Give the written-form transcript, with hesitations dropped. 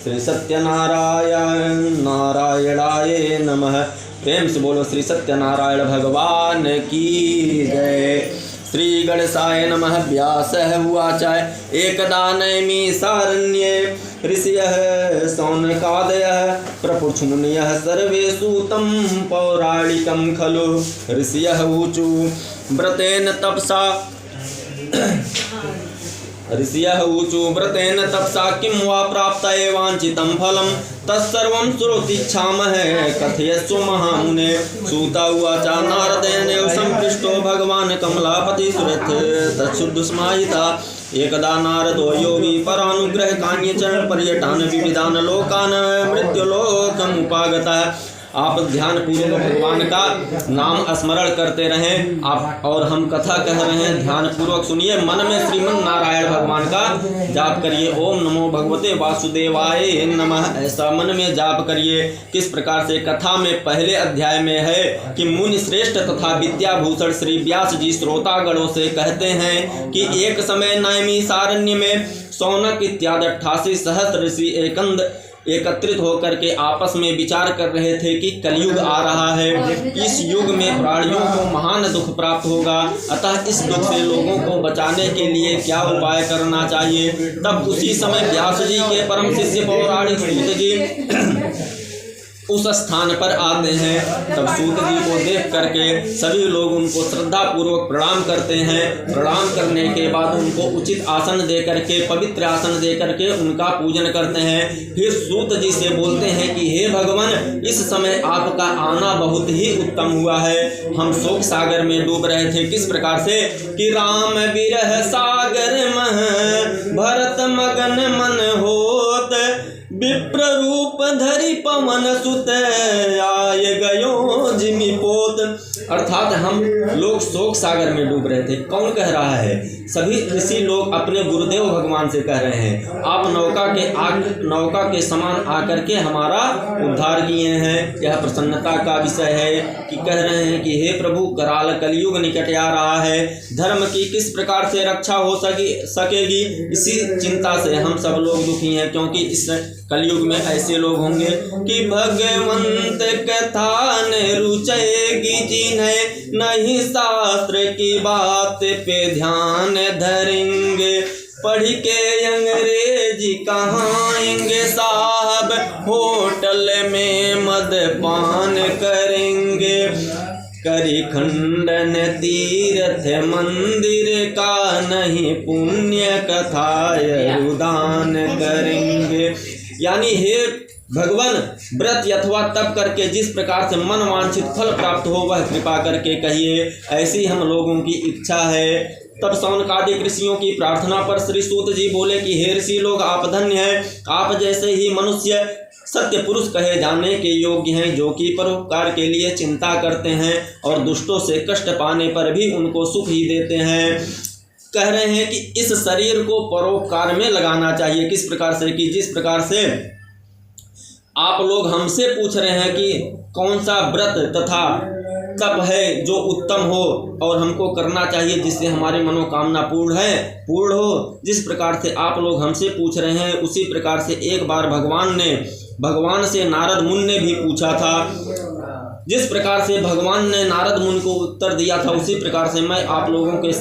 श्री सत्यनारायणाय नमः। प्रेम से बोलो श्री सत्यनारायण भगवान की जय। श्री गणेशाय नमः। व्यासः उवाच एकदा नैमिषारण्ये ऋषयः शौनकादयः प्रपृच्छन्मुनयः सर्वे सूतं पौराणिकं खलु। ऋषयः ऊचु व्रतेन तपसा किं वा प्राप्तये वाञ्छितं फलं तत्सर्वं श्रोतुमिच्छामः कथयस्व महामुने। सूत उवाच नारदेनैव सम्पृष्टो भगवान् कमलापति सुरथ तच्छ्रुतस्मायिता। एकदा नारदो योगी परानुग्रह कान्यचरण पर्यटान विविधान लोकान् मृत्युलोकमुपागतः। आप ध्यान पूर्वक भगवान का नाम स्मरण करते रहें। आप और हम कथा कह रहे हैं, ध्यान पूर्वक सुनिए। मन में श्रीमन नारायण भगवान का जाप करिए। ओम नमो भगवते वासुदेवाय नमः, ऐसा मन में जाप करिए। किस प्रकार से कथा में पहले अध्याय में है कि मुनि श्रेष्ठ तथा विद्याभूषण श्री व्यास जी श्रोतागणों से कहते हैं कि एक समय नैमिषारण्य में शौनक इत्यादि 88 सहस्त्र ऋषि एकत्रित होकर के आपस में विचार कर रहे थे कि कलयुग आ रहा है। इस युग में प्राणियों को महान दुख प्राप्त होगा, अतः इस दुख से लोगों को बचाने के लिए क्या उपाय करना चाहिए। तब उसी समय व्यास जी के परम शिष्य पौराणिक सूत जी उस स्थान पर आते हैं। तब सूत जी को देख करके सभी लोग उनको श्रद्धा पूर्वक प्रणाम करते हैं। प्रणाम करने के बाद उनको उचित आसन दे करके, पवित्र आसन दे करके उनका पूजन करते हैं। फिर सूत जी से बोलते हैं कि हे भगवान, इस समय आपका आना बहुत ही उत्तम हुआ है। हम शोक सागर में डूब रहे थे। किस प्रकार से कि राम विरह सागर मह भरत मगन मन होत विप्र रूप धरि पवन सुत आय गयो जिमि पोत। अर्थात हम लोग शोक सागर में डूब रहे थे। कौन कह रहा है? सभी ऋषि लोग अपने गुरुदेव भगवान से कह रहे हैं, आप नौका के समान आकर के हमारा उद्धार किए हैं। यह प्रसन्नता का विषय है कि कह रहे हैं कि हे प्रभु, कराल कलयुग निकट आ रहा है, धर्म की किस प्रकार से रक्षा हो सकेगी, इसी चिंता से हम सब लोग दुखी हैं। क्योंकि इस कलयुग में ऐसे लोग होंगे कि भगवंत कथा न रुचेगी जिन्हें नहीं शास्त्र की बात पे ध्यान धरेंगे। पढ़ के अंग्रेजी कहाएंगे साहब, होटल में मदपान करेंगे। करी खंडन तीर्थ मंदिर का नहीं पुण्य कथाय रुदान करेंगे। यानी हे भगवान, व्रत अथवा तप करके जिस प्रकार से मन वांछित फल प्राप्त हो वह कृपा करके कहिए, ऐसी हम लोगों की इच्छा है। तब शौनकादि ऋषियों की प्रार्थना पर श्री सूत जी बोले कि हे ऋषि लोग, आप धन्य हैं। आप जैसे ही मनुष्य सत्य पुरुष कहे जाने के योग्य हैं, जो कि परोपकार के लिए चिंता करते हैं और दुष्टों से कष्ट पाने पर भी उनको सुख ही देते हैं। कह रहे हैं कि इस शरीर को परोपकार में लगाना चाहिए। किस प्रकार से कि जिस प्रकार से आप लोग हमसे पूछ रहे हैं कि कौन सा व्रत तथा तप है जो उत्तम हो और हमको करना चाहिए जिससे हमारी मनोकामना पूर्ण हो। जिस प्रकार से आप लोग हमसे पूछ रहे हैं, उसी प्रकार से एक बार भगवान से नारद मुनि ने भी पूछा था। जिस प्रकार से भगवान ने नारद मुनि को उत्तर दिया था, उसी प्रकार से मैं आप लोगों के